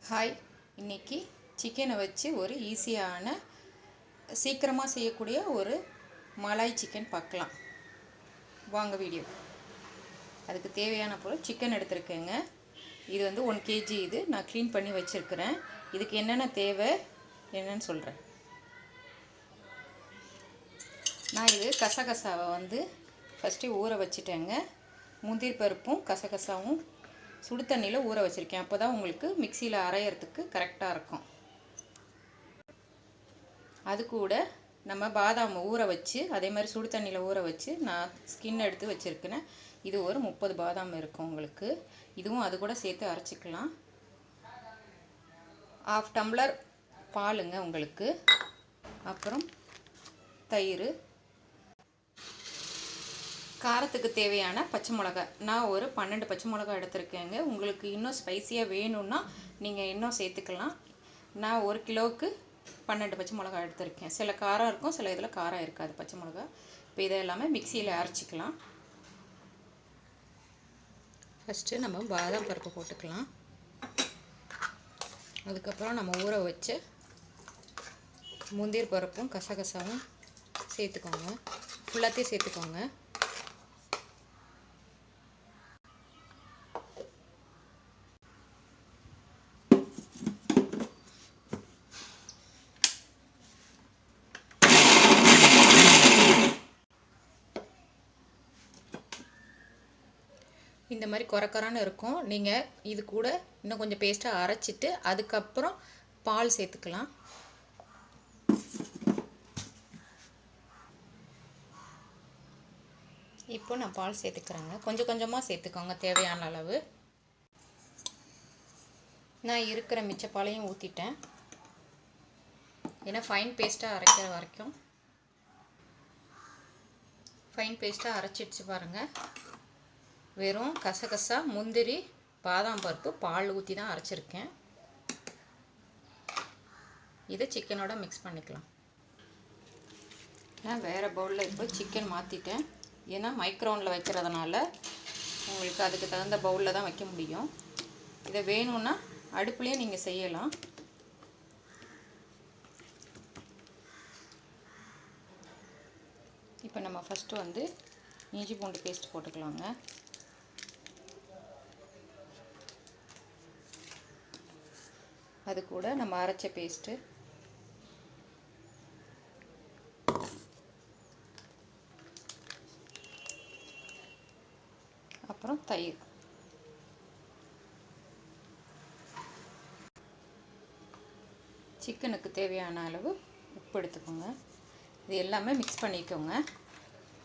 Hi, இன்றைக்கி சிக்கனை வச்சு ஒரு ஈஸியான சீக்கிரமாக செய்யக்கூடிய ஒரு மலாய் சிக்கன் பார்க்கலாம். வாங்க வீடியோ. அதுக்கு தேவையான பொருள் சிக்கன் எடுத்துருக்கேங்க. இது வந்து 1 kg. இது நான் க்ளீன் பண்ணி வச்சுருக்கிறேன். இதுக்கு என்னென்ன தேவை என்னன்னு சொல்கிறேன். நான் இது கசகசாவை வந்து ஃபஸ்ட்டு ஊற வச்சுட்டேங்க. முந்திரி பருப்பும் கசகசாவும் சுடு தண்ணியில் ஊற வச்சுருக்கேன். அப்போ தான் உங்களுக்கு மிக்சியில் அரைகிறதுக்கு கரெக்டாக இருக்கும். அது கூட நம்ம பாதாம் ஊற வச்சு அதே மாதிரி சுடு தண்ணியில் ஊற வச்சு நான் ஸ்கின் எடுத்து வச்சுருக்கேன். இது ஒரு 30 பாதாம் இருக்கும் உங்களுக்கு. இதுவும் அது கூட சேர்த்து அரைச்சிக்கலாம். 1/2 டம்ளர் பாலுங்க உங்களுக்கு. அப்புறம் தயிர், காரத்துக்கு தேவையான பச்சை மிளகாய். நான் ஒரு 12 பச்சை மிளகாய் எடுத்துருக்கேங்க. உங்களுக்கு இன்னும் ஸ்பைஸியாக வேணும்னா நீங்கள் இன்னும் சேர்த்துக்கலாம். நான் 1 கிலோவுக்கு 12 பச்சை மிளகாய் எடுத்துருக்கேன். சில காரம் இருக்கும், சில இதில் காரம் இருக்காது பச்சை மிளகாய். இப்போ இதை எல்லாமே மிக்சியில் அரைச்சிக்கலாம். ஃபஸ்ட்டு நம்ம பாதாம் பருப்பு போட்டுக்கலாம். அதுக்கப்புறம் நம்ம ஊற வச்ச முந்திரி பருப்பும் கசகசாவும் சேர்த்துக்கோங்க. ஃபுல்லாத்தையும் சேர்த்துக்கோங்க. இந்த மாதிரி கொரக்கொரன்னு இருக்கும். நீங்கள் இது கூட இன்னும் கொஞ்சம் பேஸ்ட்டாக அரைச்சிட்டு அதுக்கப்புறம் பால் சேர்த்துக்கலாம். இப்போ நான் பால் சேர்த்துக்கிறேங்க. கொஞ்சம் கொஞ்சமாக சேர்த்துக்கோங்க தேவையான அளவு. நான் இருக்கிற மிச்ச பாலையும் ஊற்றிட்டேன். ஏன்னா ஃபைன் பேஸ்ட்டாக அரைக்கிற வரைக்கும் ஃபைன் பேஸ்ட்டாக அரைச்சிடுச்சு பாருங்கள். வெறும் கசகசா, முந்திரி, பாதாம் பருப்பு, பால் ஊற்றி தான் அரைச்சிருக்கேன். இதை சிக்கனோட மிக்ஸ் பண்ணிக்கலாம். நான் வேறு பவுலில் இப்போ சிக்கன் மாற்றிட்டேன். ஏன்னா மைக்ரோவனில் வைக்கிறதுனால உங்களுக்கு அதுக்கு தகுந்த பவுலில் தான் வைக்க முடியும். இதை வேணும்னா அடுப்புலேயே நீங்கள் செய்யலாம். இப்போ நம்ம ஃபஸ்ட்டு வந்து இஞ்சி பூண்டு பேஸ்ட் போட்டுக்கலாங்க. அது கூட நம்ம அரைச்ச பேஸ்ட்டு, அப்புறம் தயிர். சிக்கனுக்கு தேவையான அளவு உப்பு எடுத்துக்கோங்க. இது எல்லாமே மிக்ஸ் பண்ணிக்கோங்க.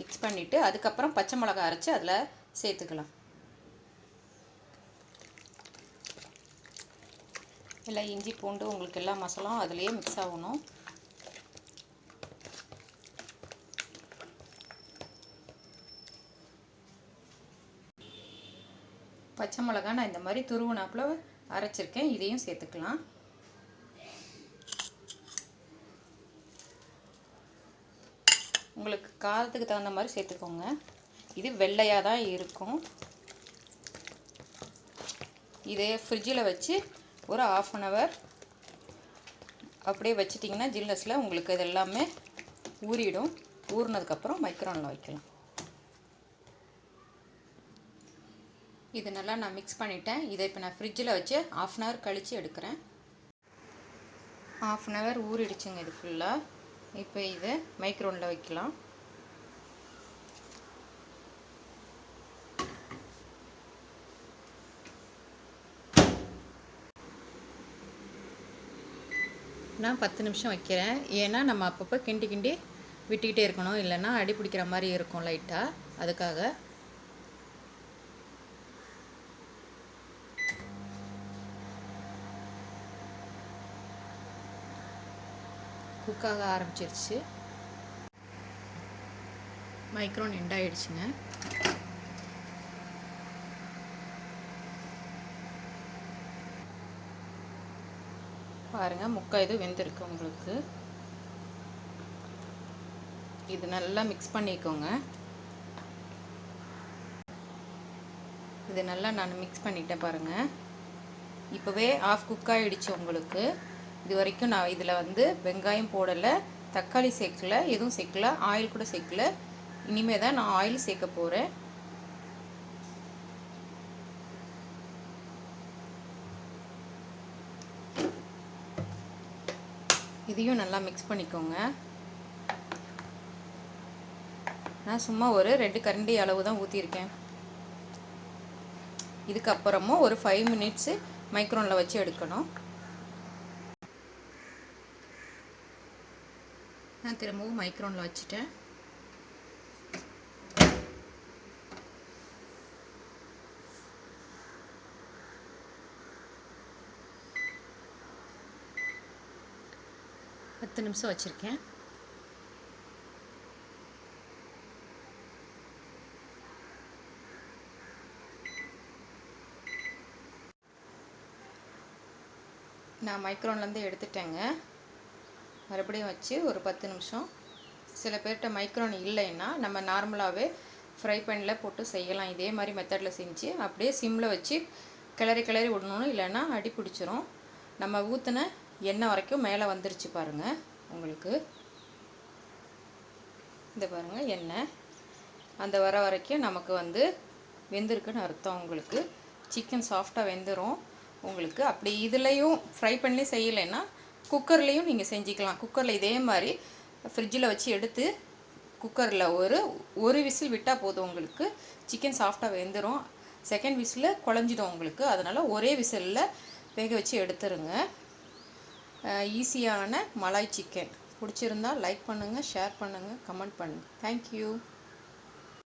மிக்ஸ் பண்ணிவிட்டு அதுக்கப்புறம் பச்சை மிளகாய் அரைச்சி அதில் சேர்த்துக்கலாம். எல்லாம் இஞ்சி பூண்டு உங்களுக்கு எல்லா மசாலாவும் அதுலேயே மிக்ஸ் ஆகணும். பச்சை மிளகாய் நான் இந்த மாதிரி துருவுனாப்புல அரைச்சிருக்கேன். இதையும் சேர்த்துக்கலாம். உங்களுக்கு காரத்துக்கு தகுந்த மாதிரி சேர்த்துக்கோங்க. இது வெள்ளையாக தான் இருக்கும். இதே ஃப்ரிட்ஜில் வச்சு ஒரு 1/2 hour அப்படியே வச்சிட்டிங்கன்னா ஜில்னஸில் உங்களுக்கு இது எல்லாமே ஊறிடும். ஊறினதுக்கப்புறம் மைக்ரோவனில் வைக்கலாம். இது நல்லா நான் மிக்ஸ் பண்ணிட்டேன். இதை இப்போ நான் ஃப்ரிட்ஜில் வச்சு 1/2 hour கழித்து எடுக்கிறேன். 1/2 hour ஊறிடுச்சுங்க இது ஃபுல்லாக. இப்போ இதை மைக்ரோவனில் வைக்கலாம். நான் 10 நிமிஷம் வைக்கிறேன். ஏன்னா நம்ம அப்பப்போ கிண்டி விட்டுக்கிட்டே இருக்கணும், இல்லைன்னா அடி பிடிக்கிற மாதிரி இருக்கும் லைட்டாக. அதுக்காக குக்காக ஆரம்பிச்சிருச்சு. மைக்ரோன் எண்ட் ஆகிடுச்சுங்க. பாருங்கள், முக்கால் இது வெந்திருக்கு உங்களுக்கு. இது நல்லா மிக்ஸ் பண்ணிக்கோங்க. இது நல்லா நான் மிக்ஸ் பண்ணிட்டேன் பாருங்கள். இப்போவே ஆஃப் குக் ஆகிடுச்சு உங்களுக்கு. இது வரைக்கும் நான் இதில் வந்து வெங்காயம் போடலை, தக்காளி சேர்க்கல, எதுவும் சேர்க்கல, ஆயில் கூட சேர்க்கல. இனிமேல் தான் நான் ஆயில் சேர்க்க போகிறேன். இதையும் நல்லா மிக்ஸ் பண்ணிக்கோங்க. நான் சும்மா ஒரு 2 கரண்டி அளவு தான் ஊற்றிருக்கேன். இதுக்கப்புறமும் ஒரு 5 மினிட்ஸு மைக்ரோனில் வச்சு எடுக்கணும். நான் திரும்பவும் மைக்ரோனில் வச்சுட்டேன். பத்து நிமிஷம் வச்சுருக்கேன். நான் மைக்ரோன்லேருந்து எடுத்துட்டேங்க. மறுபடியும் வச்சு ஒரு 10 நிமிஷம். சில பேர்கிட்ட மைக்ரோன் இல்லைன்னா நம்ம நார்மலாகவே ஃப்ரை பேனில் போட்டு செய்யலாம். இதே மாதிரி மெத்தடில் செஞ்சு அப்படியே சிம்மில் வச்சு கிளறி கிளறி விடணும், இல்லைன்னா அடி பிடிச்சிரும். நம்ம ஊற்றின எண்ணெய் வரைக்கும் மேலே வந்துருச்சு பாருங்கள் உங்களுக்கு. இந்த பாருங்கள் எண்ணெய் அந்த வர வரைக்கும் நமக்கு வந்து வெந்திருக்குன்னு அர்த்தம். உங்களுக்கு சிக்கன் சாஃப்டாக வெந்துடும் உங்களுக்கு. அப்படி இதுலேயும் ஃப்ரை பண்ணி செய்யலைன்னா குக்கர்லேயும் நீங்கள் செஞ்சுக்கலாம். குக்கரில் இதே மாதிரி ஃப்ரிட்ஜில் வச்சு எடுத்து குக்கரில் ஒரு விசில் விட்டால் போதும், உங்களுக்கு சிக்கன் சாஃப்டாக வெந்துடும். செகண்ட் விசிலில் குழஞ்சிடும் உங்களுக்கு. அதனால் ஒரே விசிலில் வேக வச்சு எடுத்துருங்க. ஈஸியான மலாய் சிக்கன் பிடிச்சிருந்தால் லைக் பண்ணுங்கள், ஷேர் பண்ணுங்கள், கமெண்ட் பண்ணுங்கள். தேங்க்யூ.